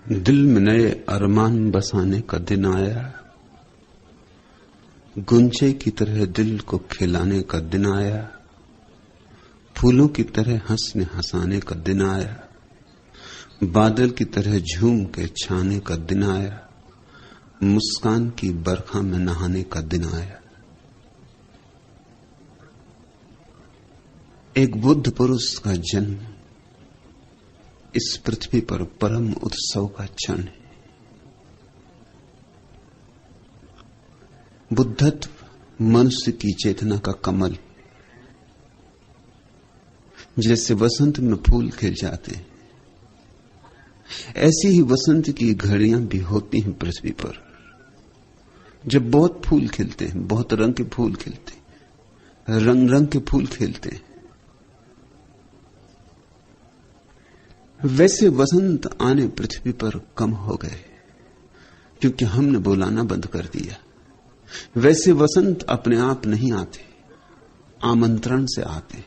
दिल में नए अरमान बसाने का दिन आया, गुंजे की तरह दिल को खिलाने का दिन आया, फूलों की तरह हंसने हंसाने का दिन आया, बादल की तरह झूम के छाने का दिन आया, मुस्कान की बरखा में नहाने का दिन आया। एक बुद्ध पुरुष का जन्म इस पृथ्वी पर परम उत्सव का क्षण है। बुद्धत्व मनुष्य की चेतना का कमल, जैसे वसंत में फूल खिल जाते हैं, ऐसी ही वसंत की घड़ियां भी होती हैं पृथ्वी पर, जब बहुत फूल खिलते हैं, बहुत रंग के फूल खिलते हैं, रंग रंग के फूल खिलते हैं। वैसे वसंत आने पृथ्वी पर कम हो गए क्योंकि हमने बुलाना बंद कर दिया। वैसे वसंत अपने आप नहीं आते, आमंत्रण से आते।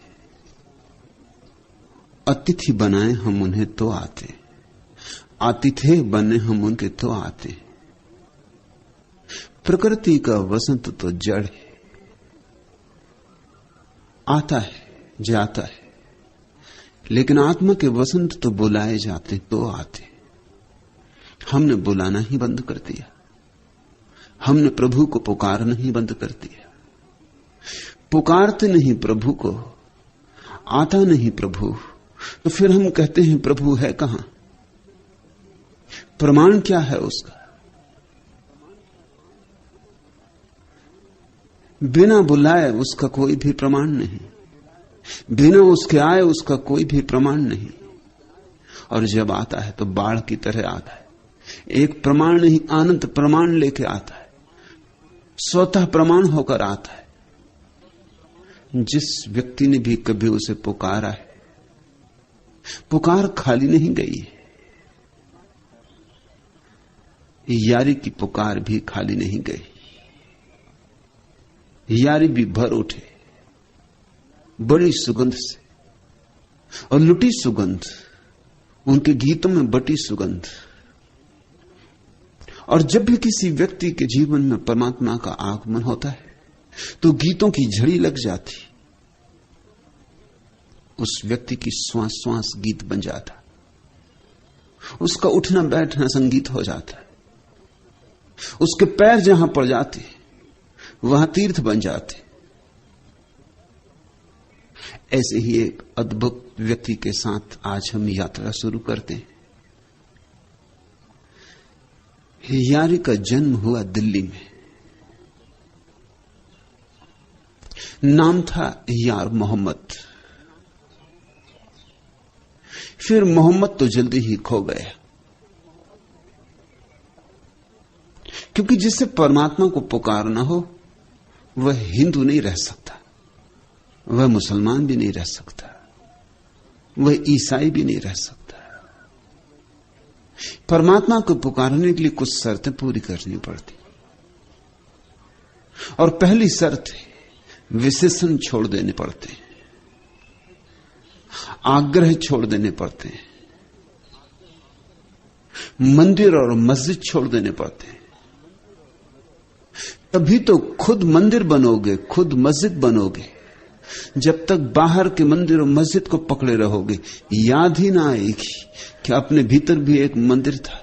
अतिथि बनाए हम उन्हें तो आते, आतिथ्य बने हम उनके तो आते। प्रकृति का वसंत तो जड़ है, आता है जाता है, लेकिन आत्मा के वसंत तो बुलाए जाते तो आते। हमने बुलाना ही बंद कर दिया, हमने प्रभु को पुकारना ही बंद कर दिया। पुकारते नहीं प्रभु को, आता नहीं प्रभु, तो फिर हम कहते हैं प्रभु है कहां? प्रमाण क्या है उसका? बिना बुलाए उसका कोई भी प्रमाण नहीं, बिना उसके आए उसका कोई भी प्रमाण नहीं। और जब आता है तो बाढ़ की तरह आता है, एक प्रमाण नहीं अनंत प्रमाण लेके आता है, स्वतः प्रमाण होकर आता है। जिस व्यक्ति ने भी कभी उसे पुकारा है, पुकार खाली नहीं गई है, यारी की पुकार भी खाली नहीं गई, यारी भी भर उठे बड़ी सुगंध से, और लुटी सुगंध, उनके गीतों में बटी सुगंध। और जब भी किसी व्यक्ति के जीवन में परमात्मा का आगमन होता है तो गीतों की झड़ी लग जाती, उस व्यक्ति की श्वास श्वास गीत बन जाता, उसका उठना बैठना संगीत हो जाता है, उसके पैर जहां पड़ जाते वहां तीर्थ बन जाते। ऐसे ही एक अद्भुत व्यक्ति के साथ आज हम यात्रा शुरू करते हैं। यारी का जन्म हुआ दिल्ली में, नाम था यार मोहम्मद। फिर मोहम्मद तो जल्दी ही खो गया, क्योंकि जिससे परमात्मा को पुकारना हो वह हिंदू नहीं रह सकता, वह मुसलमान भी नहीं रह सकता, वह ईसाई भी नहीं रह सकता। परमात्मा को पुकारने के लिए कुछ शर्तें पूरी करनी पड़ती, और पहली शर्त है विशेषण छोड़ देने पड़ते हैं, आग्रह छोड़ देने पड़ते हैं, मंदिर और मस्जिद छोड़ देने पड़ते हैं। तभी तो खुद मंदिर बनोगे, खुद मस्जिद बनोगे। जब तक बाहर के मंदिर और मस्जिद को पकड़े रहोगे, याद ही ना आएगी कि अपने भीतर भी एक मंदिर था,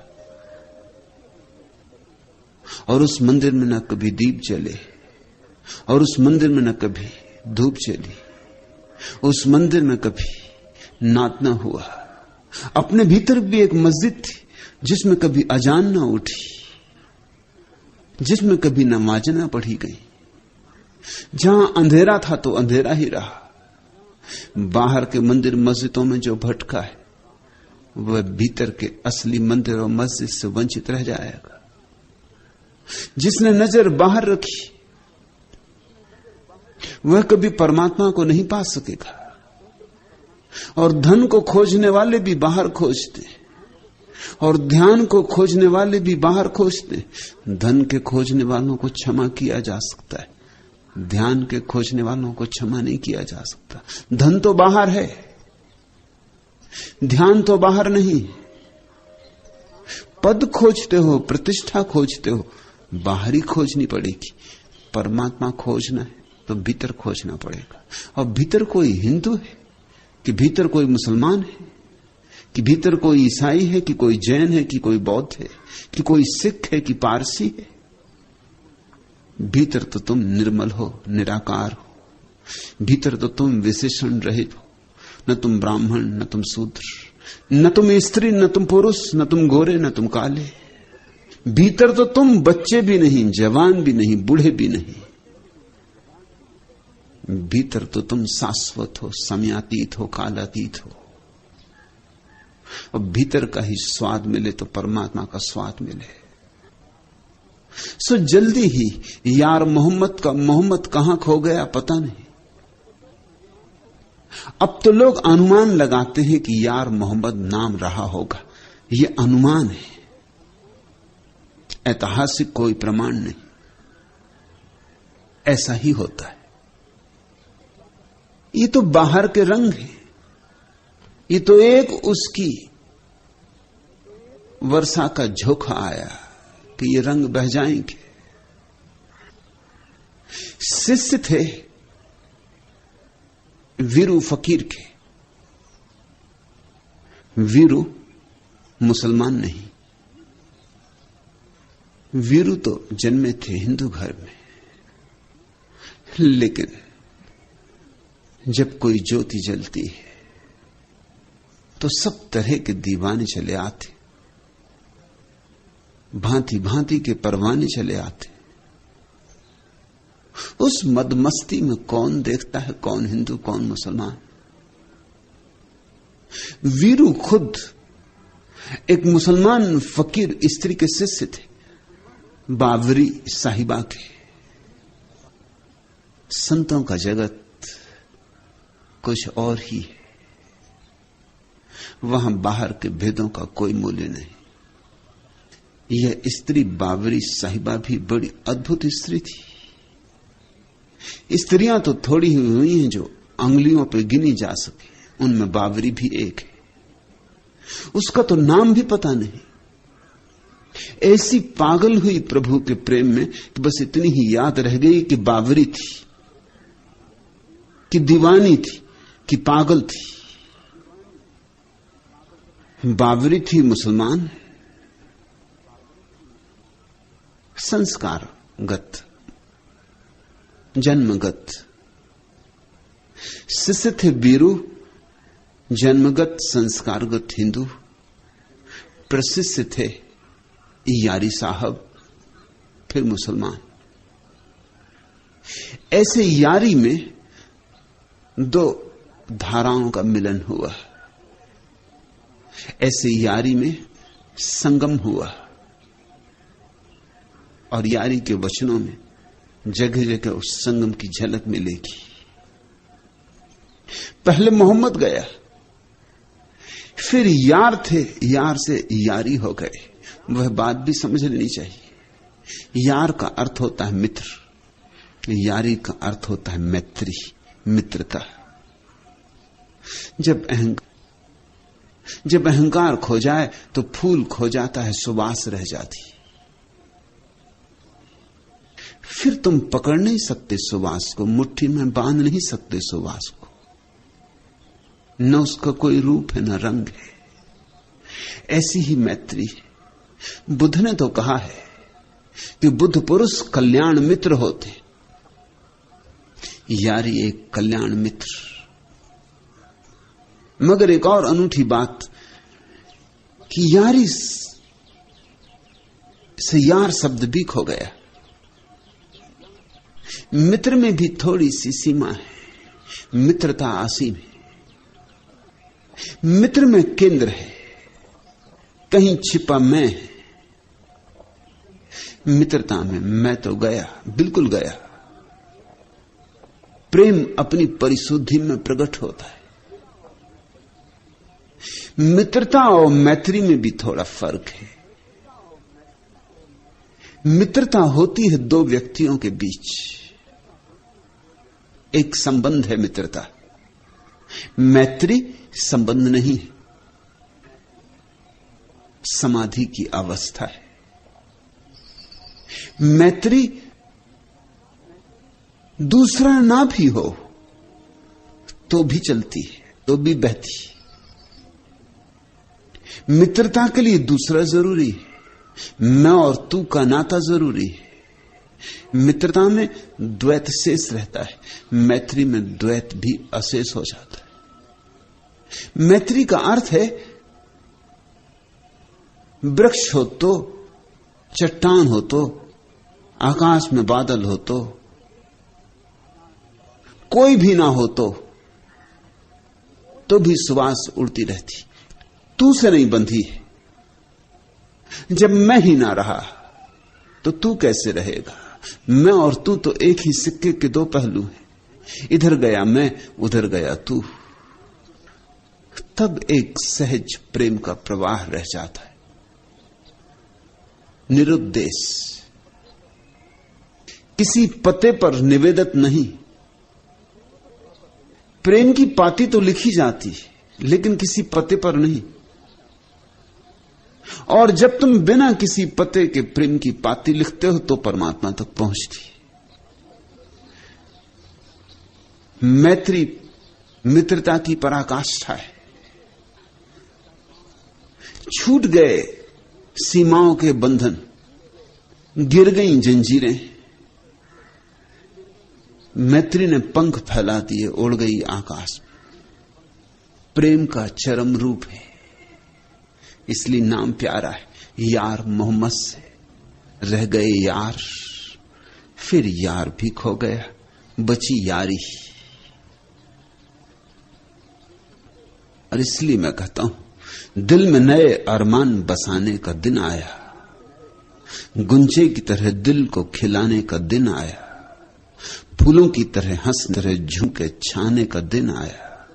और उस मंदिर में न कभी दीप जले, और उस मंदिर में न कभी धूप जली, उस मंदिर में कभी नाद न हुआ। अपने भीतर भी एक मस्जिद थी जिसमें कभी अजान न उठी, जिसमें कभी नमाज न पढ़ी गई। जहां अंधेरा था तो अंधेरा ही रहा। बाहर के मंदिर मस्जिदों में जो भटका है वह भीतर के असली मंदिर और मस्जिद से वंचित रह जाएगा। जिसने नजर बाहर रखी वह कभी परमात्मा को नहीं पा सकेगा। और धन को खोजने वाले भी बाहर खोजते, और ध्यान को खोजने वाले भी बाहर खोजते। धन के खोजने वालों को क्षमा किया जा सकता है, ध्यान के खोजने वालों को क्षमा नहीं किया जा सकता। धन तो बाहर है, ध्यान तो बाहर नहीं। पद खोजते हो, प्रतिष्ठा खोजते हो, बाहरी खोजनी पड़ेगी। परमात्मा खोजना है तो भीतर खोजना पड़ेगा। और भीतर कोई हिंदू है कि भीतर कोई मुसलमान है, कि भीतर कोई ईसाई है, कि कोई जैन है, कि कोई बौद्ध है, कि कोई सिख है, कि पारसी है। भीतर तो तुम निर्मल हो, निराकार हो। भीतर तो तुम विशेषण रहित हो। न तुम ब्राह्मण, न तुम शूद्र, न तुम स्त्री, न तुम पुरुष, न तुम गोरे, न तुम काले। भीतर तो तुम बच्चे भी नहीं, जवान भी नहीं, बूढ़े भी नहीं। भीतर तो तुम शाश्वत हो, समयातीत हो, कालातीत हो। और भीतर का ही स्वाद मिले तो परमात्मा का स्वाद मिले। सो जल्दी ही यार मोहम्मद कहां खो गया पता नहीं। अब तो लोग अनुमान लगाते हैं कि यार मोहम्मद नाम रहा होगा। यह अनुमान है, ऐतिहासिक कोई प्रमाण नहीं। ऐसा ही होता है। ये तो बाहर के रंग है। ये तो एक उसकी वर्षा का झोंका आया कि ये रंग बह जाएंगे। शिष्य थे वीरू फकीर के। वीरू मुसलमान नहीं, वीरू तो जन्मे थे हिंदू घर में। लेकिन जब कोई ज्योति जलती है तो सब तरह के दीवाने चले आते, भांति भांति के परवाने चले आते। उस मदमस्ती में कौन देखता है कौन हिंदू कौन मुसलमान। वीरू खुद एक मुसलमान फकीर स्त्री के शिष्य थे, बावरी साहिबा के। संतों का जगत कुछ और ही है। वहां बाहर के भेदों का कोई मूल्य नहीं। यह स्त्री बावरी साहिबा भी बड़ी अद्भुत स्त्री थी। स्त्रियां तो थोड़ी ही हुई हैं जो अंगुलियों पर गिनी जा सके, उनमें बावरी भी एक है। उसका तो नाम भी पता नहीं। ऐसी पागल हुई प्रभु के प्रेम में कि बस इतनी ही याद रह गई कि बावरी थी, कि दीवानी थी, कि पागल थी। बावरी थी मुसलमान, संस्कारगत, जन्मगत। शिष्य थे वीरू, जन्मगत संस्कारगत हिंदू। प्रशिष्य थे यारी साहब, फिर मुसलमान। ऐसे यारी में दो धाराओं का मिलन हुआ। ऐसे यारी में संगम हुआ। और यारी के वचनों में जगह जगह उस संगम की झलक मिलेगी। पहले मोहम्मद गया, फिर यार थे, यार से यारी हो गए। वह बात भी समझ लेनी चाहिए। यार का अर्थ होता है मित्र, यारी का अर्थ होता है मैत्री, मित्रता। जब अहंकार खो जाए तो फूल खो जाता है, सुवास रह जाती। फिर तुम पकड़ नहीं सकते सुवास को, मुट्ठी में बांध नहीं सकते सुवास को। न उसका कोई रूप है न रंग है। ऐसी ही मैत्री है। बुद्ध ने तो कहा है कि बुद्ध पुरुष कल्याण मित्र होते। यारी एक कल्याण मित्र। मगर एक और अनूठी बात कि यारी से यार शब्द भी खो गया। मित्र में भी थोड़ी सी सीमा है, मित्रता असीम है। मित्र में केंद्र है, कहीं छिपा मैं है। मित्रता में मैं तो गया, बिल्कुल गया। प्रेम अपनी परिशुद्धि में प्रकट होता है। मित्रता और मैत्री में भी थोड़ा फर्क है। मित्रता होती है दो व्यक्तियों के बीच, एक संबंध है मित्रता। मैत्री संबंध नहीं है। समाधि की अवस्था है। मैत्री दूसरा ना भी हो तो भी चलती है, तो भी बहती है। मित्रता के लिए दूसरा जरूरी है, मैं और तू का नाता जरूरी है। मित्रता में द्वैत शेष रहता है, मैत्री में द्वैत भी अशेष हो जाता है। मैत्री का अर्थ है वृक्ष हो तो, चट्टान हो तो, आकाश में बादल हो तो, कोई भी ना हो तो भी सुवास उड़ती रहती। तू से नहीं बंधी है। जब मैं ही ना रहा तो तू कैसे रहेगा? मैं और तू तो एक ही सिक्के के दो पहलू हैं। इधर गया मैं, उधर गया तू। तब एक सहज प्रेम का प्रवाह रह जाता है, निरुद्देश, किसी पते पर निवेदित नहीं। प्रेम की पाती तो लिखी जाती लेकिन किसी पते पर नहीं। और जब तुम बिना किसी पते के प्रेम की पाती लिखते हो तो परमात्मा तक पहुंचती। मैत्री मित्रता की पराकाष्ठा है। छूट गए सीमाओं के बंधन, गिर गई जंजीरें, मैत्री ने पंख फैला दिए, उड़ गई आकाश में। प्रेम का चरम रूप है, इसलिए नाम प्यारा है। यार मोहम्मद से रह गए यार, फिर यार भी खो गया, बची यारी। और इसलिए मैं कहता हूं, दिल में नए अरमान बसाने का दिन आया, गुंजे की तरह दिल को खिलाने का दिन आया, फूलों की तरह हंस तरह झुके छाने का दिन आया,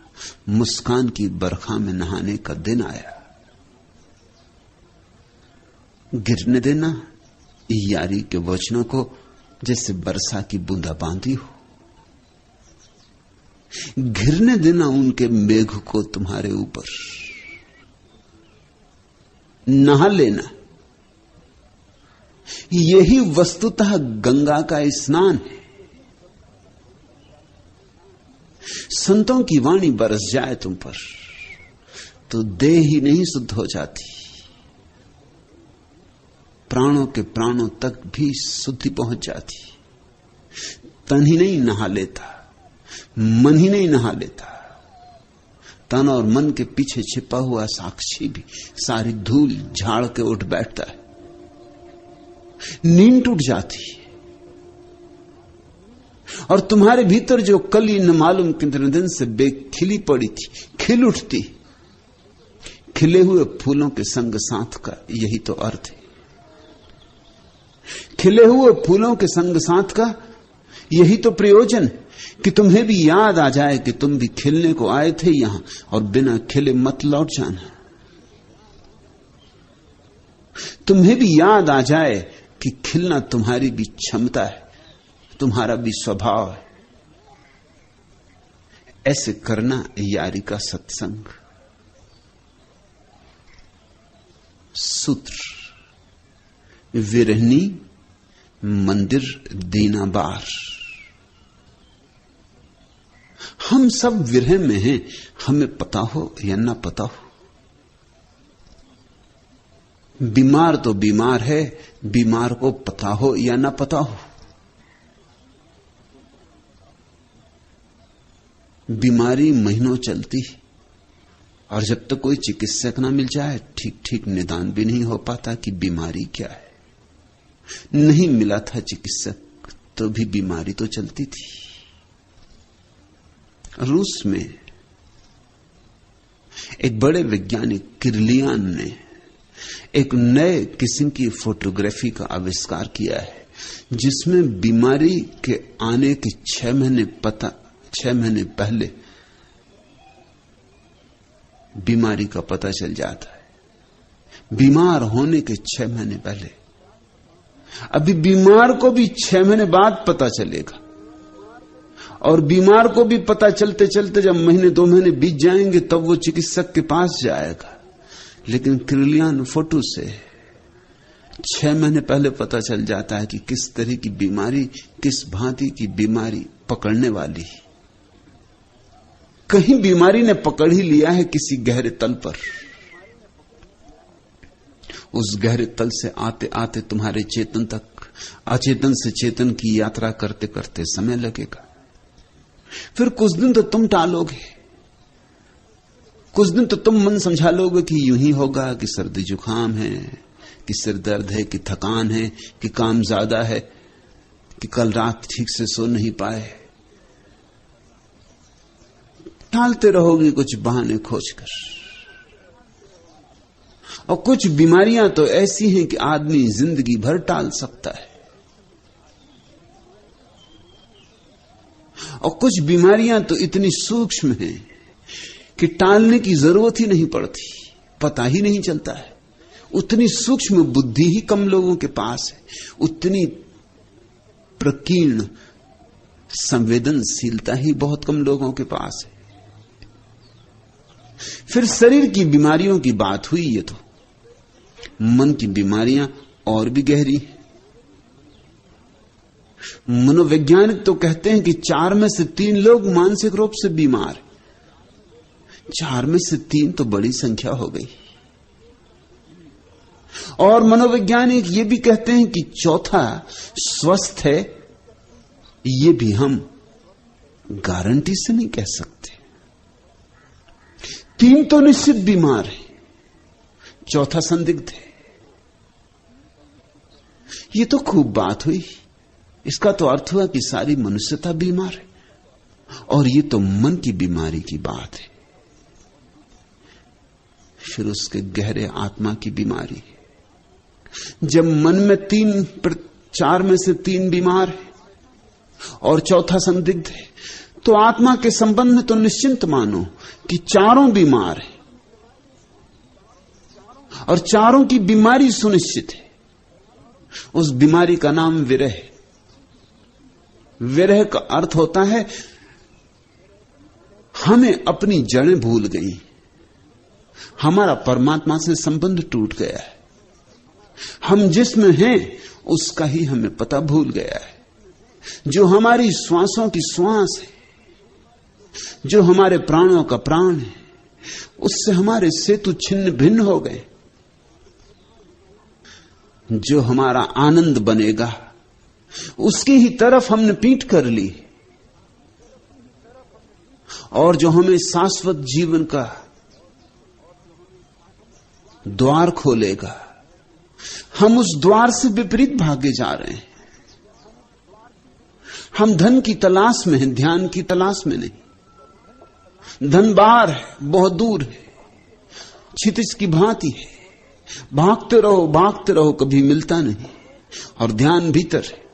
मुस्कान की बरखा में नहाने का दिन आया। गिरने देना यारी के वचनों को जैसे वर्षा की बूंदा बांदी हो। गिरने देना उनके मेघ को तुम्हारे ऊपर। नहा लेना, यही वस्तुतः गंगा का स्नान है। संतों की वाणी बरस जाए तुम पर तो देह ही नहीं शुद्ध हो जाती, प्राणों के प्राणों तक भी शुद्धि पहुंच जाती। तन ही नहीं नहा लेता, मन ही नहीं नहा लेता, तन और मन के पीछे छिपा हुआ साक्षी भी सारी धूल झाड़ के उठ बैठता है। नींद टूट जाती है और तुम्हारे भीतर जो कली न मालूम कितने दिन से बेखिली पड़ी थी, खिल उठती। खिले हुए फूलों के संग साथ का यही तो अर्थ है। खिले हुए फूलों के संग साथ का यही तो प्रयोजन है कि तुम्हें भी याद आ जाए कि तुम भी खिलने को आए थे यहां, और बिना खिले मत लौट जाना। तुम्हें भी याद आ जाए कि खिलना तुम्हारी भी क्षमता है, तुम्हारा भी स्वभाव है। ऐसे करना यारी का सत्संग। सूत्र, विरहनी मंदिर दीना बार। हम सब विरह में हैं, हमें पता हो या ना पता हो। बीमार तो बीमार है, बीमार को पता हो या ना पता हो। बीमारी महीनों चलती और जब तक कोई चिकित्सक ना मिल जाए ठीक ठीक निदान भी नहीं हो पाता कि बीमारी क्या है। नहीं मिला था चिकित्सक तो भी बीमारी तो चलती थी। रूस में एक बड़े वैज्ञानिक किरलियान ने एक नए किस्म की फोटोग्राफी का आविष्कार किया है, जिसमें बीमारी के आने के 6 महीने पहले बीमारी का पता चल जाता है। बीमार होने के 6 महीने पहले। अभी बीमार को भी 6 महीने बाद पता चलेगा, और बीमार को भी पता चलते चलते जब महीने 2 महीने बीत जाएंगे तब वो चिकित्सक के पास जाएगा लेकिन क्रिलियन फोटो से 6 महीने पहले पता चल जाता है कि किस तरह की बीमारी, किस भांति की बीमारी पकड़ने वाली। कहीं बीमारी ने पकड़ ही लिया है किसी गहरे तल पर। उस गहरे तल से आते आते तुम्हारे चेतन तक, अचेतन से चेतन की यात्रा करते करते समय लगेगा। फिर कुछ दिन तो तुम टालोगे, कुछ दिन तो तुम मन समझा लोगे कि यूं ही होगा, कि सर्दी जुकाम है, कि सिर दर्द है, कि थकान है, कि काम ज्यादा है, कि कल रात ठीक से सो नहीं पाए। टालते रहोगे कुछ बहाने खोजकर। और कुछ बीमारियां तो ऐसी हैं कि आदमी जिंदगी भर टाल सकता है, और कुछ बीमारियां तो इतनी सूक्ष्म हैं कि टालने की जरूरत ही नहीं पड़ती, पता ही नहीं चलता है। उतनी सूक्ष्म बुद्धि ही कम लोगों के पास है, उतनी प्रकीर्ण संवेदनशीलता ही बहुत कम लोगों के पास है। फिर शरीर की बीमारियों की बात हुई, ये तो मन की बीमारियां और भी गहरी हैं। मनोवैज्ञानिक तो कहते हैं कि 4 में से 3 लोग मानसिक रूप से बीमार हैं। 4 में से 3 तो बड़ी संख्या हो गई। और मनोवैज्ञानिक ये भी कहते हैं कि चौथा स्वस्थ है, ये भी हम गारंटी से नहीं कह सकते। 3 तो निश्चित बीमार है, चौथा संदिग्ध है। ये तो खूब बात हुई। इसका तो अर्थ हुआ कि सारी मनुष्यता बीमार है, और ये तो मन की बीमारी की बात है। फिर उसके गहरे आत्मा की बीमारी है। जब मन में 4 में से 3 बीमार है और चौथा संदिग्ध है, तो आत्मा के संबंध में तो निश्चिंत मानो कि चारों बीमार हैं, और चारों की बीमारी सुनिश्चित है। उस बीमारी का नाम विरह है। विरह का अर्थ होता है हमें अपनी जड़ें भूल गई, हमारा परमात्मा से संबंध टूट गया है, हम जिसमें हैं उसका ही हमें पता भूल गया है। जो हमारी श्वासों की श्वास है, जो हमारे प्राणों का प्राण है, उससे हमारे सेतु छिन्न भिन्न हो गए। जो हमारा आनंद बनेगा उसकी ही तरफ हमने पीठ कर ली, और जो हमें शाश्वत जीवन का द्वार खोलेगा, हम उस द्वार से विपरीत भागे जा रहे हैं। हम धन की तलाश में हैं, ध्यान की तलाश में नहीं। धन बाहर है, बहुत दूर है, क्षितिज की भांति है। भागते रहो, कभी मिलता नहीं। और ध्यान भीतर है,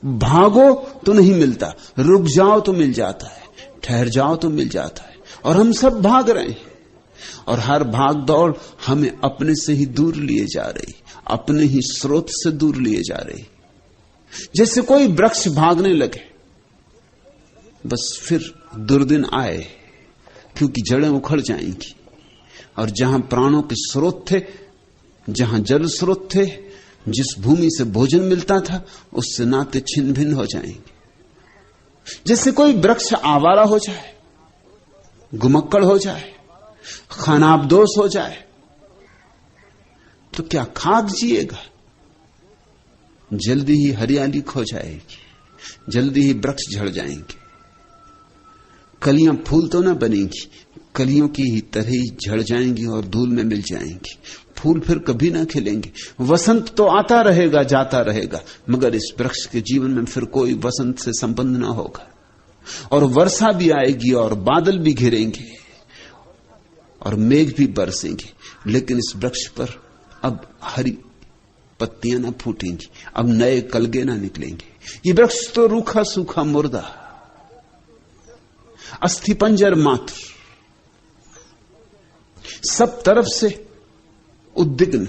भागो तो नहीं मिलता, रुक जाओ तो मिल जाता है, ठहर जाओ तो मिल जाता है। और हम सब भाग रहे हैं, और हर भाग दौड़ हमें अपने से ही दूर लिए जा रही, अपने ही स्रोत से दूर लिए जा रही। जैसे कोई वृक्ष भागने लगे, बस फिर दुर्दिन आए, क्योंकि जड़ें उखड़ जाएंगी। और जहां प्राणों के स्रोत थे, जहां जल स्रोत थे, जिस भूमि से भोजन मिलता था, उससे नाते छिन्न भिन्न हो जाएंगे। जैसे कोई वृक्ष आवारा हो जाए, गुमक्कड़ हो जाए, खानाबदोश हो जाए, तो क्या खाक जिएगा? जल्दी ही हरियाली खो जाएगी, जल्दी ही वृक्ष झड़ जाएंगे। कलियां फूल तो ना बनेंगी, कलियों की ही तरह ही झड़ जाएंगी और धूल में मिल जाएंगी। फूल फिर कभी ना खिलेंगे। वसंत तो आता रहेगा, जाता रहेगा, मगर इस वृक्ष के जीवन में फिर कोई वसंत से संबंध ना होगा। और वर्षा भी आएगी, और बादल भी घिरेंगे, और मेघ भी बरसेंगे, लेकिन इस वृक्ष पर अब हरी पत्तियां ना फूटेंगी, अब नए कलगे ना निकलेंगे। ये वृक्ष तो रूखा सूखा मुर्दा, अस्थिपंजर मात्र, सब तरफ से उद्विग्न,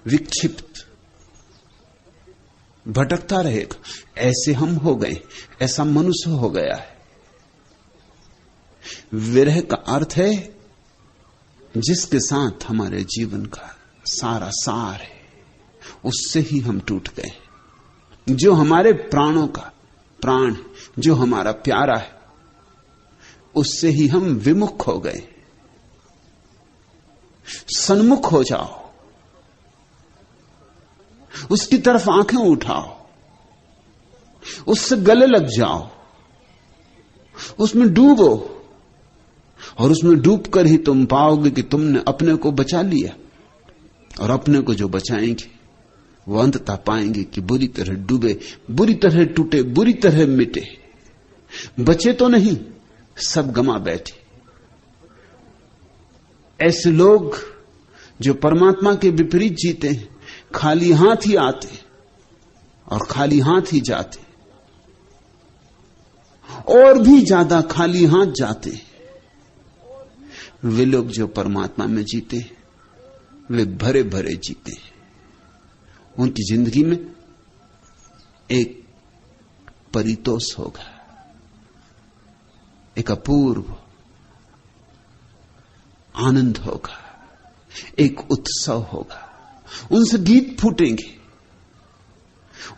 विक्षिप्त, भटकता रहेगा। ऐसे हम हो गए, ऐसा मनुष्य हो गया है। विरह का अर्थ है जिसके साथ हमारे जीवन का सारा सार है, उससे ही हम टूट गए। जो हमारे प्राणों का प्राण, जो हमारा प्यारा है, उससे ही हम विमुख हो गए। सन्मुख हो जाओ, उसकी तरफ आंखें उठाओ, उससे गले लग जाओ, उसमें डूबो, और उसमें डूबकर ही तुम पाओगे कि तुमने अपने को बचा लिया। और अपने को जो बचाएंगे वो अंततः पाएंगे कि बुरी तरह डूबे, बुरी तरह टूटे, बुरी तरह मिटे, बचे तो नहीं, सब गमा बैठे। ऐसे लोग जो परमात्मा के विपरीत जीते हैं, खाली हाथ ही आते और खाली हाथ ही जाते, और भी ज्यादा खाली हाथ जाते। वे लोग जो परमात्मा में जीते हैं, वे भरे भरे जीते हैं। उनकी जिंदगी में एक परितोष होगा, एक अपूर्व आनंद होगा, एक उत्सव होगा। उनसे गीत फूटेंगे,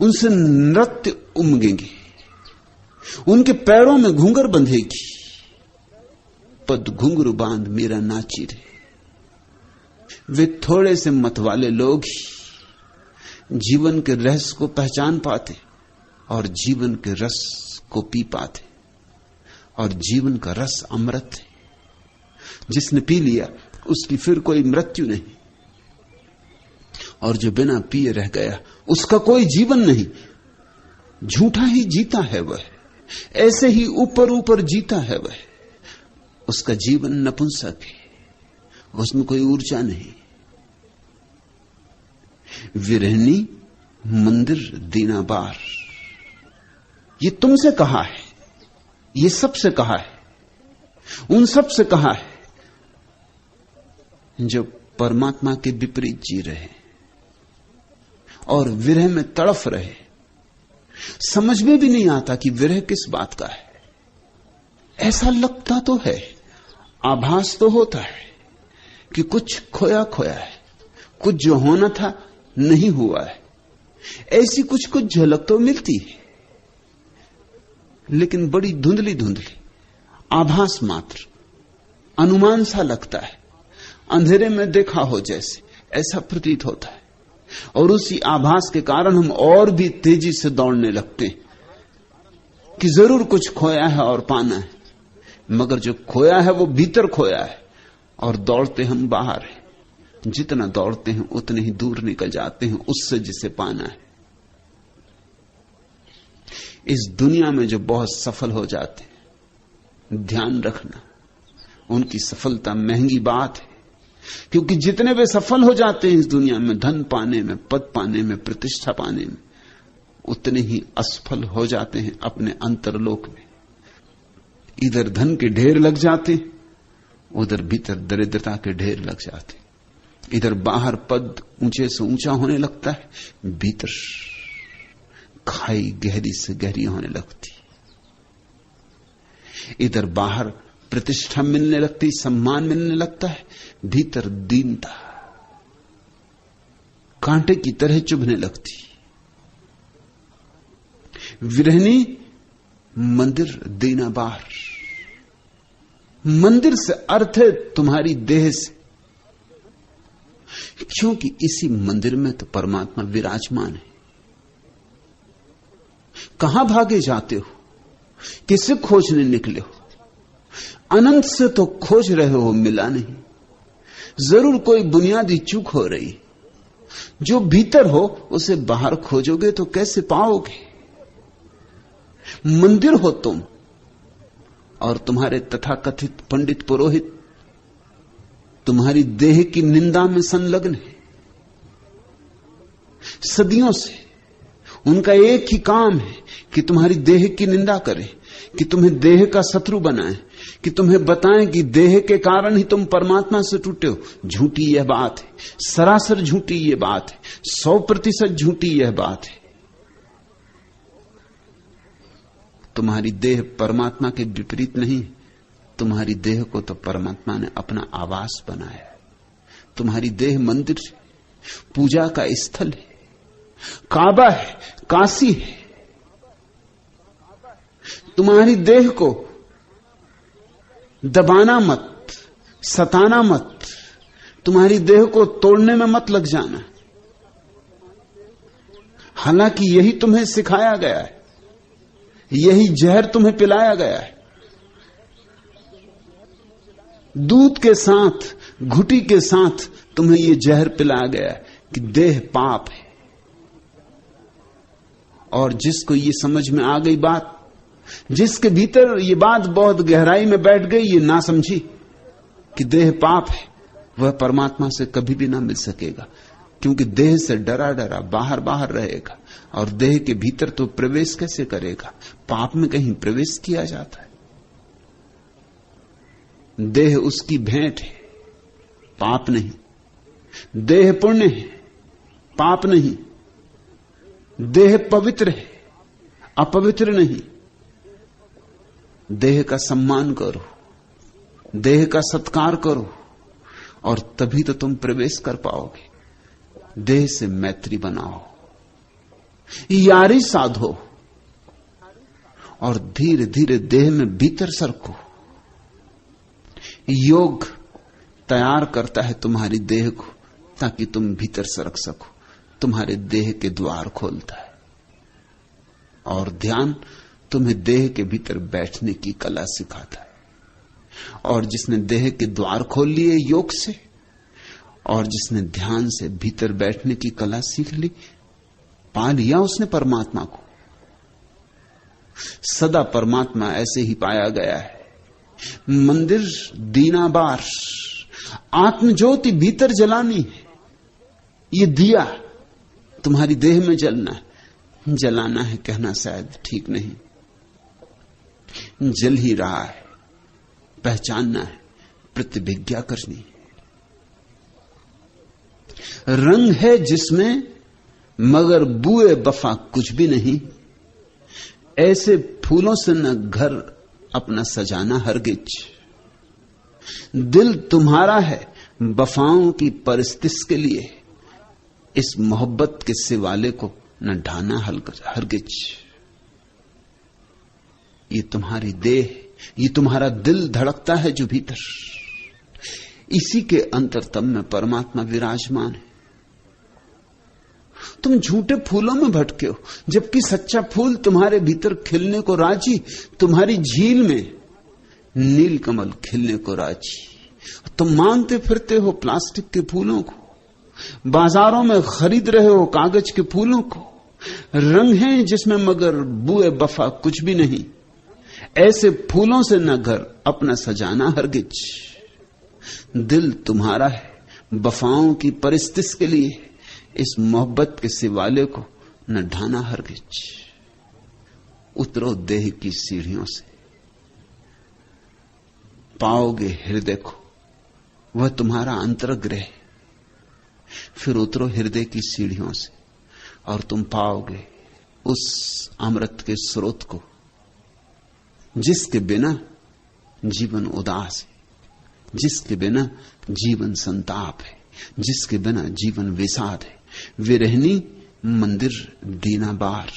उनसे नृत्य उमगेंगे, उनके पैरों में घूंघर बंधेगी। पद घुंघरू बांध मेरा नाची रे। वे थोड़े से मत वाले लोग ही जीवन के रहस्य को पहचान पाते और जीवन के रस को पी पाते। और जीवन का रस अमृत है, जिसने पी लिया उसकी फिर कोई मृत्यु नहीं, और जो बिना पिए रह गया उसका कोई जीवन नहीं। झूठा ही जीता है वह, ऐसे ही ऊपर ऊपर जीता है वह। उसका जीवन नपुंसक है, उसमें कोई ऊर्जा नहीं। विरहनी मंदिर दीनाबार, ये तुमसे कहा है, ये सबसे कहा है, उन सबसे कहा है जो परमात्मा के विपरीत जी रहे और विरह में तड़फ रहे। समझ में भी नहीं आता कि विरह किस बात का है। ऐसा लगता तो है, आभास तो होता है कि कुछ खोया खोया है, कुछ जो होना था नहीं हुआ है। ऐसी कुछ कुछ झलक तो मिलती है, लेकिन बड़ी धुंधली धुंधली, आभास मात्र, अनुमान सा लगता है, अंधेरे में देखा हो जैसे, ऐसा प्रतीत होता है। और उसी आभास के कारण हम और भी तेजी से दौड़ने लगते हैं कि जरूर कुछ खोया है और पाना है, मगर जो खोया है वो भीतर खोया है और दौड़ते हम बाहर हैं। जितना दौड़ते हैं उतने ही दूर निकल जाते हैं उससे जिसे पाना है। इस दुनिया में जो बहुत सफल हो जाते हैं, ध्यान रखना, उनकी सफलता महंगी बात है, क्योंकि जितने वे सफल हो जाते हैं इस दुनिया में, धन पाने में, पद पाने में, प्रतिष्ठा पाने में, उतने ही असफल हो जाते हैं अपने अंतरलोक में। इधर धन के ढेर लग जाते, उधर भीतर दरिद्रता के ढेर लग जाते। इधर बाहर पद ऊंचे से ऊंचा होने लगता है, भीतर खाई गहरी से गहरी होने लगती। इधर बाहर प्रतिष्ठा मिलने लगती, सम्मान मिलने लगता है, भीतर दीनता कांटे की तरह चुभने लगती। विरहनी मंदिर दीनाबार, मंदिर से अर्थ है तुम्हारी देह से, क्योंकि इसी मंदिर में तो परमात्मा विराजमान है। कहां भागे जाते हो, किसे खोजने निकले हो? अनंत से तो खोज रहे हो, मिला नहीं। जरूर कोई बुनियादी चूक हो रही। जो भीतर हो उसे बाहर खोजोगे तो कैसे पाओगे? मंदिर हो तुम, और तुम्हारे तथाकथित पंडित पुरोहित तुम्हारी देह की निंदा में संलग्न है। सदियों से उनका एक ही काम है कि तुम्हारी देह की निंदा करें, कि तुम्हें देह का शत्रु बनाएं, कि तुम्हें बताएं कि देह के कारण ही तुम परमात्मा से टूटे हो। झूठी यह बात है, सरासर झूठी यह बात है, 100% झूठी यह बात है। तुम्हारी देह परमात्मा के विपरीत नहीं, तुम्हारी देह को तो परमात्मा ने अपना आवास बनाया है। तुम्हारी देह मंदिर है, पूजा का स्थल है, काबा है, काशी है। तुम्हारी देह को दबाना मत, सताना मत, तुम्हारी देह को तोड़ने में मत लग जाना। हालांकि यही तुम्हें सिखाया गया है, यही जहर तुम्हें पिलाया गया है। दूध के साथ, घुटी के साथ तुम्हें यह जहर पिलाया गया है कि देह पाप है। और जिसको ये समझ में आ गई बात, जिसके भीतर ये बात बहुत गहराई में बैठ गई, ये ना समझी कि देह पाप है, वह परमात्मा से कभी भी ना मिल सकेगा। क्योंकि देह से डरा डरा बाहर बाहर रहेगा, और देह के भीतर तो प्रवेश कैसे करेगा? पाप में कहीं प्रवेश किया जाता है? देह उसकी भेंट है, पाप नहीं। देह पुण्य है, पाप नहीं। देह पवित्र है, अपवित्र नहीं। देह का सम्मान करो, देह का सत्कार करो, और तभी तो तुम प्रवेश कर पाओगे। देह से मैत्री बनाओ, यारी साधो, और धीरे धीरे देह में भीतर सरको। योग तैयार करता है तुम्हारी देह को, ताकि तुम भीतर सरक सको। तुम्हारे देह के द्वार खोलता है, और ध्यान तुम्हें देह के भीतर बैठने की कला सिखाता है। और जिसने देह के द्वार खोल लिए योग से, और जिसने ध्यान से भीतर बैठने की कला सीख ली, पा लिया उसने परमात्मा को। सदा परमात्मा ऐसे ही पाया गया है। मंदिर दीनाबार, आत्मज्योति भीतर जलानी है। ये दिया तुम्हारी देह में जलना है। जलाना है कहना शायद ठीक नहीं, जल ही रहा है। पहचानना है, प्रतिभिज्ञा करनी है। रंग है जिसमें मगर बुए वफा कुछ भी नहीं। ऐसे फूलों से न घर अपना सजाना हरगिज। दिल तुम्हारा है वफाओं की परिस्थिति के लिए। इस मोहब्बत के सिवाले को न ढाना हरगिज। ये तुम्हारी देह, ये तुम्हारा दिल धड़कता है जो भीतर, इसी के अंतरतम में परमात्मा विराजमान है। तुम झूठे फूलों में भटके हो, जबकि सच्चा फूल तुम्हारे भीतर खिलने को राजी। तुम्हारी झील में नीलकमल खिलने को राजी। तुम मांगते फिरते हो प्लास्टिक के फूलों को, बाजारों में खरीद रहे हो कागज के फूलों को। रंग हैं जिसमें मगर बुए वफा कुछ भी नहीं। ऐसे फूलों से न घर अपना सजाना हरगिज। दिल तुम्हारा है वफाओं की परिस्थिति के लिए। इस मोहब्बत के सिवाले को न ढाना हरगिज। उतरो देह की सीढ़ियों से, पाओगे हृदय को, वह तुम्हारा अंतर्गृह। फिर उतरो हृदय की सीढ़ियों से और तुम पाओगे उस अमृत के स्रोत को, जिसके बिना जीवन उदास है, जिसके बिना जीवन संताप है, जिसके बिना जीवन विषाद है। विरहनी मंदिर दीनाबार।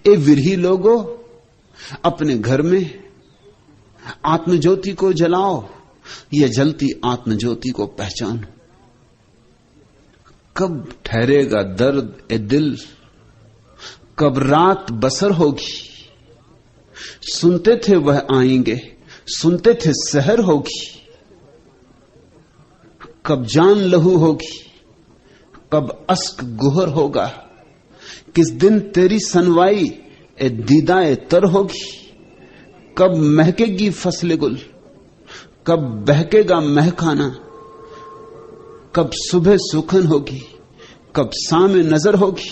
ए विरही लोगो, अपने घर में आत्मज्योति को जलाओ। यह जलती आत्मज्योति को पहचानो। कब ठहरेगा दर्द ए दिल, कब रात बसर होगी। सुनते थे वह आएंगे, सुनते थे सहर होगी। कब जान लहू होगी, कब अश्क गुहर होगा। किस दिन तेरी सनवाई ए दीदाए तर होगी। कब महकेगी फसले गुल, कब बहकेगा महखाना। कब सुबह सुखन होगी, कब सामे नजर होगी।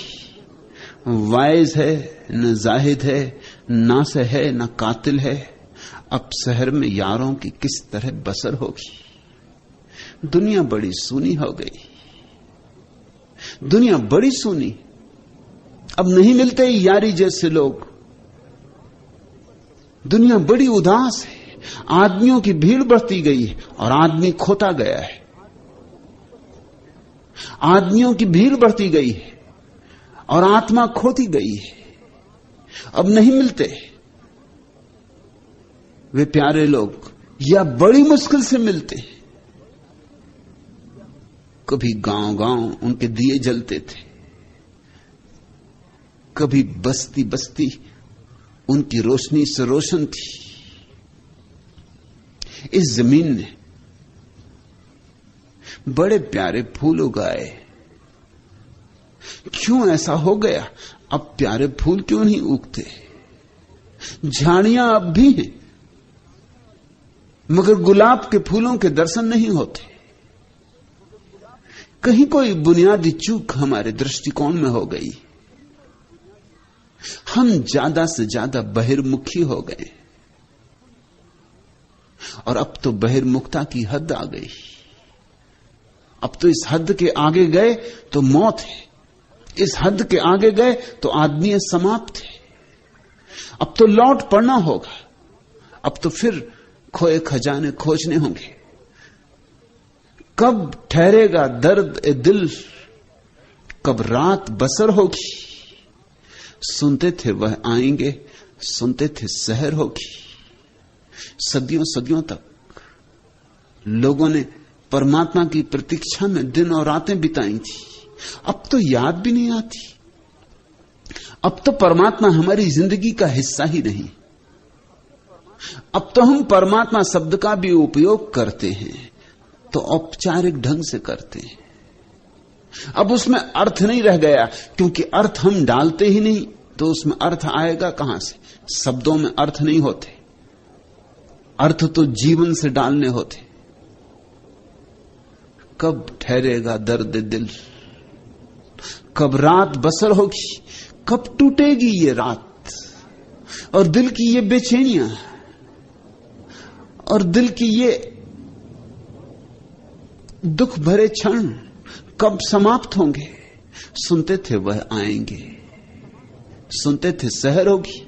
वाइज है न जाहिद है, ना से है न कातिल है। अब शहर में यारों की किस तरह बसर होगी। दुनिया बड़ी सूनी हो गई, दुनिया बड़ी सूनी। अब नहीं मिलते यारी जैसे लोग। दुनिया बड़ी उदास है, आदमियों की भीड़ बढ़ती गई है और आदमी खोता गया है। आदमियों की भीड़ बढ़ती गई है और आत्मा खोती गई है। अब नहीं मिलते वे प्यारे लोग, या बड़ी मुश्किल से मिलते। कभी गांव गांव उनके दिए जलते थे, कभी बस्ती बस्ती उनकी रोशनी से रोशन थी। इस जमीन ने बड़े प्यारे फूल उगाए। क्यों ऐसा हो गया? अब प्यारे फूल क्यों नहीं उगते? झाड़ियां अब भी हैं, मगर गुलाब के फूलों के दर्शन नहीं होते। कहीं कोई बुनियादी चूक हमारे दृष्टिकोण में हो गई। हम ज्यादा से ज्यादा बहिर्मुखी हो गए और अब तो बहिर्मुखता की हद आ गई। अब तो इस हद के आगे गए तो मौत है, इस हद के आगे गए तो आदमी समाप्त है। अब तो लौट पड़ना होगा, अब तो फिर खोए खजाने खोजने होंगे। कब ठहरेगा दर्द ए दिल, कब रात बसर होगी। सुनते थे वह आएंगे, सुनते थे सहर होगी। सदियों सदियों तक लोगों ने परमात्मा की प्रतीक्षा में दिन और रातें बिताई थी। अब तो याद भी नहीं आती। अब तो परमात्मा हमारी जिंदगी का हिस्सा ही नहीं। अब तो हम परमात्मा शब्द का भी उपयोग करते हैं तो औपचारिक ढंग से करते हैं। अब उसमें अर्थ नहीं रह गया, क्योंकि अर्थ हम डालते ही नहीं, तो उसमें अर्थ आएगा कहां से? शब्दों में अर्थ नहीं होते, अर्थ तो जीवन से डालने होते। कब ठहरेगा दर्द दिल, कब रात बसर होगी, कब टूटेगी ये रात और दिल की ये बेचैनियां और दिल की ये दुख भरे क्षण कब समाप्त होंगे? सुनते थे वह आएंगे, सुनते थे सहर होगी।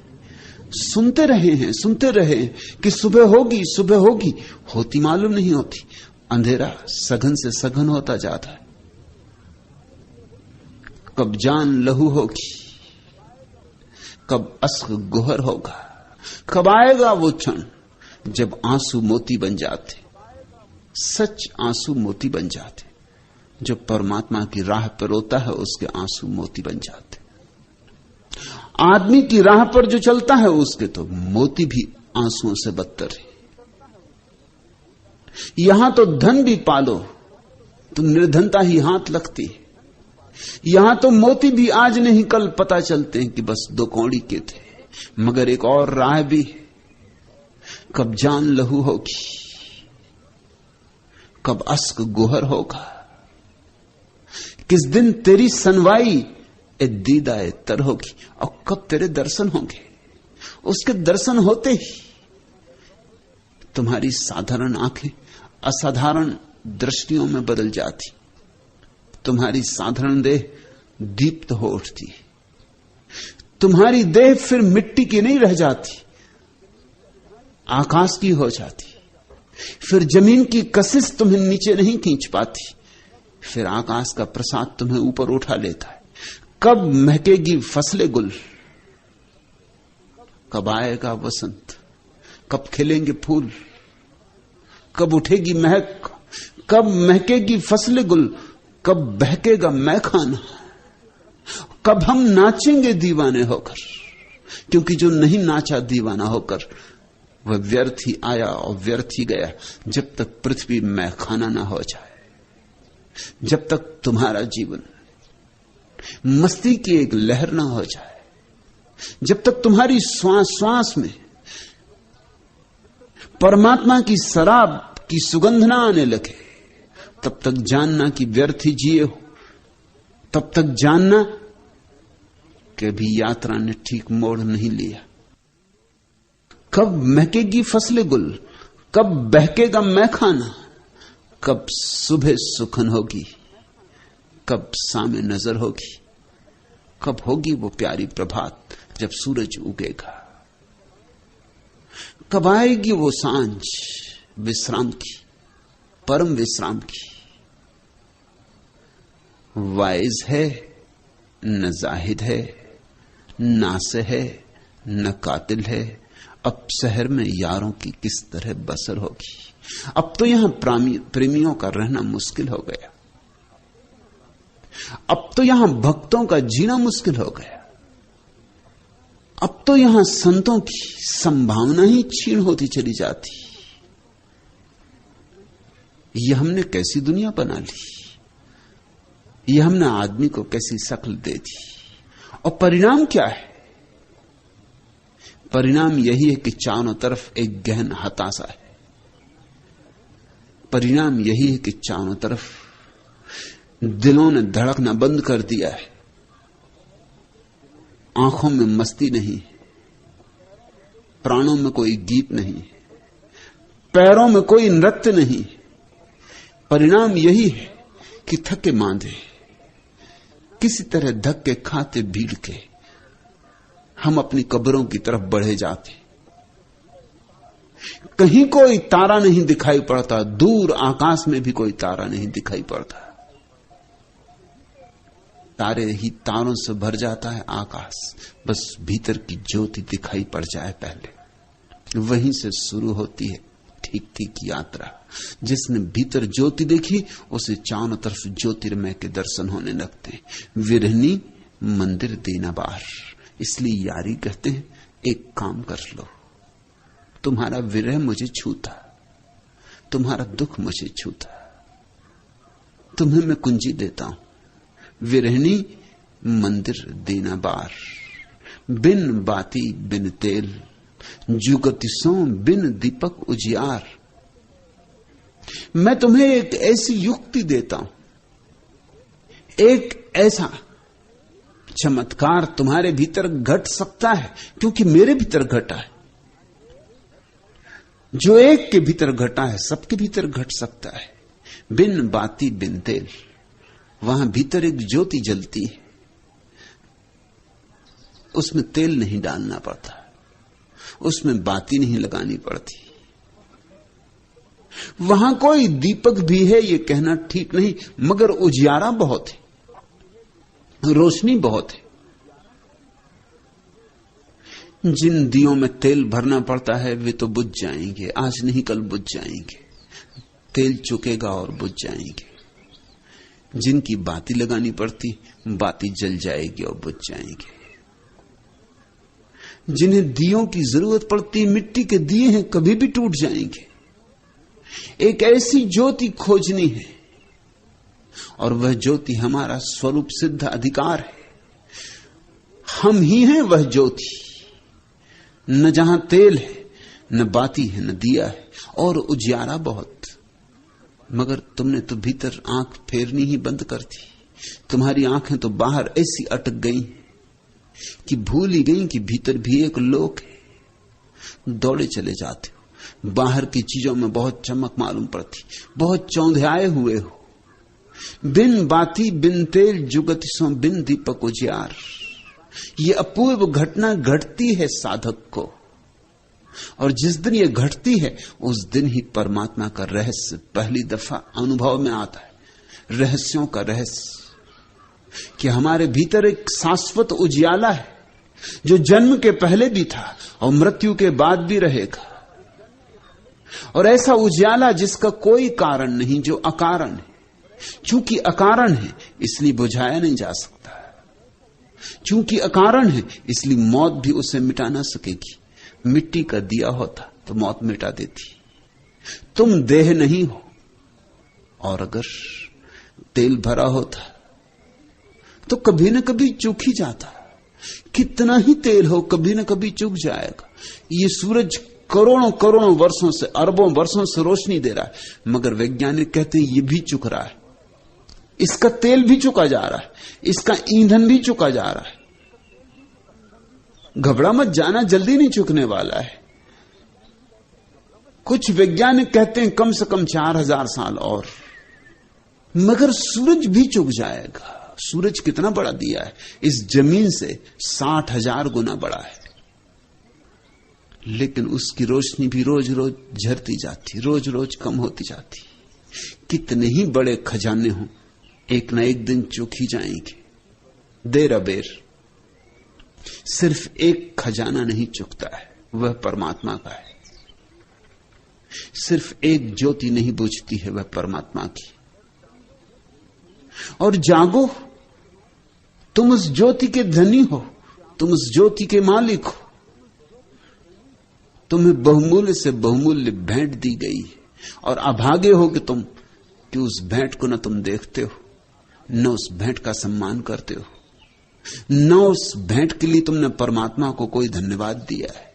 सुनते रहे हैं, सुनते रहे कि सुबह होगी, सुबह होगी, होती मालूम नहीं होती। अंधेरा सघन से सघन होता जाता है। कब जान लहू होगी, कब अश्क गोहर होगा, कब आएगा वो क्षण जब आंसू मोती बन जाते, सच आंसू मोती बन जाते। जो परमात्मा की राह पर रोता है उसके आंसू मोती बन जाते। आदमी की राह पर जो चलता है उसके तो मोती भी आंसुओं से बदतर है। यहां तो धन भी पालो तो निर्धनता ही हाथ लगती है। यहां तो मोती भी आज नहीं कल पता चलते हैं कि बस 2 कौड़ी के थे, मगर एक और राह भी है। कब जान लहू होगी, कब अश्क गोहर होगा, किस दिन तेरी सनवाई ए दीदा ए तर होगी, और कब तेरे दर्शन होंगे। उसके दर्शन होते ही तुम्हारी साधारण आंखें असाधारण दृष्टियों में बदल जाती, तुम्हारी साधारण देह दीप्त हो उठती, तुम्हारी देह फिर मिट्टी की नहीं रह जाती, आकाश की हो जाती। फिर जमीन की कशिश तुम्हें नीचे नहीं खींच पाती, फिर आकाश का प्रसाद तुम्हें ऊपर उठा लेता है। कब महकेगी फसलें गुल, कब आएगा वसंत, कब खिलेंगे फूल, कब उठेगी महक, कब महकेगी फसलें गुल, कब बहकेगा मैखाना, कब हम नाचेंगे दीवाने होकर, क्योंकि जो नहीं नाचा दीवाना होकर वह व्यर्थ ही आया और व्यर्थ ही गया। जब तक पृथ्वी मैखाना ना हो जाए, जब तक तुम्हारा जीवन मस्ती की एक लहर ना हो जाए, जब तक तुम्हारी श्वास श्वास में परमात्मा की शराब की सुगंध ना आने लगे, तब तक जानना कि व्यर्थ ही जिए हो। तब तक जानना कि अभी यात्रा ने ठीक मोड़ नहीं लिया। कब महकेगी फसलें गुल, कब बहकेगा मैखाना, कब सुबह सुखन होगी, कब सामे नजर होगी, कब होगी वो प्यारी प्रभात जब सूरज उगेगा। कब आएगी वो सांझ विश्राम की, परम विश्राम की? वाइज है न जाहिद है, नासे है न कातिल है, अब शहर में यारों की किस तरह बसर होगी। अब तो यहां प्रेमियों का रहना मुश्किल हो गया, अब तो यहां भक्तों का जीना मुश्किल हो गया, अब तो यहां संतों की संभावना ही क्षीण होती चली जाती। यह हमने कैसी दुनिया बना ली, यह हमने आदमी को कैसी शक्ल दे दी। और परिणाम क्या है? परिणाम यही है कि चारों तरफ एक गहन हताशा है। परिणाम यही है कि चारों तरफ दिलों ने धड़कना बंद कर दिया है, आंखों में मस्ती नहीं, प्राणों में कोई गीत नहीं, पैरों में कोई नृत्य नहीं। परिणाम यही है कि थके मांदे किसी तरह धक्के खाते भीड़ के हम अपनी कब्रों की तरफ बढ़े जाते। कहीं कोई तारा नहीं दिखाई पड़ता, दूर आकाश में भी कोई तारा नहीं दिखाई पड़ता। तारे ही तारों से भर जाता है आकाश, बस भीतर की ज्योति दिखाई पड़ जाए पहले। वहीं से शुरू होती है ठीक ठीक यात्रा। जिसने भीतर ज्योति देखी उसे चारों तरफ ज्योतिर्मय के दर्शन होने लगते हैं। विरहनी मंदिर दीना बार, इसलिए यारी कहते हैं एक काम कर लो, तुम्हारा विरह मुझे छूता, तुम्हारा दुख मुझे छूता, तुम्हें मैं कुंजी देता हूं। विरहनी मंदिर दीना बार, बिन बाती बिन तेल, जुगतिसों बिन दीपक उजियार। मैं तुम्हें एक ऐसी युक्ति देता हूं, एक ऐसा चमत्कार तुम्हारे भीतर घट सकता है, क्योंकि मेरे भीतर घटा है। जो एक के भीतर घटा है सबके भीतर घट सकता है। बिन बाती बिन तेल, वहां भीतर एक ज्योति जलती है, उसमें तेल नहीं डालना पड़ता, उसमें बाती नहीं लगानी पड़ती। वहां कोई दीपक भी है ये कहना ठीक नहीं, मगर उजियारा बहुत है, रोशनी बहुत है। जिन दियों में तेल भरना पड़ता है वे तो बुझ जाएंगे, आज नहीं कल बुझ जाएंगे, तेल चुकेगा और बुझ जाएंगे। जिनकी बाती लगानी पड़ती, बाती जल जाएगी और बुझ जाएंगे। जिन्हें दियों की जरूरत पड़ती, मिट्टी के दिए हैं, कभी भी टूट जाएंगे। एक ऐसी ज्योति खोजनी है, और वह ज्योति हमारा स्वरूप सिद्ध अधिकार है। हम ही हैं वह ज्योति। न जहां तेल है, न बाती है, न दिया है, और उजियारा बहुत। मगर तुमने तो भीतर आंख फेरनी ही बंद कर दी। तुम्हारी आंखें तो बाहर ऐसी अटक गई कि भूल ही गई कि भीतर भी एक लोक है। दौड़े चले जाते हो, बाहर की चीजों में बहुत चमक मालूम पड़ती, बहुत चौंधियाए हुए हो। बिन बाती बिन तेल, जुगतिसों बिन दीपक उजियार। ये अपूर्व घटना घटती है साधक को, और जिस दिन ये घटती है उस दिन ही परमात्मा का रहस्य पहली दफा अनुभव में आता है। रहस्यों का रहस्य कि हमारे भीतर एक शाश्वत उजियाला है, जो जन्म के पहले भी था और मृत्यु के बाद भी रहेगा। और ऐसा उजियाला जिसका कोई कारण नहीं, जो अकारण है। चूंकि अकारण है इसलिए बुझाया नहीं जा सकता, चूंकि अकारण है इसलिए मौत भी उसे मिटा ना सकेगी। मिट्टी का दिया होता तो मौत मिटा देती। तुम देह नहीं हो, और अगर तेल भरा होता तो कभी न कभी चूक ही जाता। कितना ही तेल हो, कभी न कभी चूक जाएगा। ये सूरज करोड़ों करोड़ों वर्षों से, अरबों वर्षों से रोशनी दे रहा है, मगर वैज्ञानिक कहते हैं ये भी चुक रहा है, इसका तेल भी चुका जा रहा है, इसका ईंधन भी चुका जा रहा है। घबरा मत जाना, जल्दी नहीं चुकने वाला है। कुछ वैज्ञानिक कहते हैं कम से कम 4000 साल और, मगर सूरज भी चुक जाएगा। सूरज कितना बड़ा दिया है, इस जमीन से 60,000 गुना बड़ा है। लेकिन उसकी रोशनी भी रोज रोज झरती जाती, रोज रोज कम होती जाती। कितने ही बड़े खजाने हों, एक न एक दिन चूक ही जाएंगे, देर अबेर। सिर्फ एक खजाना नहीं चुकता है, वह परमात्मा का है। सिर्फ एक ज्योति नहीं बुझती है, वह परमात्मा की। और जागो, तुम उस ज्योति के धनी हो, तुम उस ज्योति के मालिक हो। तुम्हें बहुमूल्य से बहुमूल्य भेंट दी गई है, और अभागे हो कि उस भेंट को न तुम देखते हो, न उस भेंट का सम्मान करते हो, न उस भेंट के लिए तुमने परमात्मा को कोई धन्यवाद दिया है।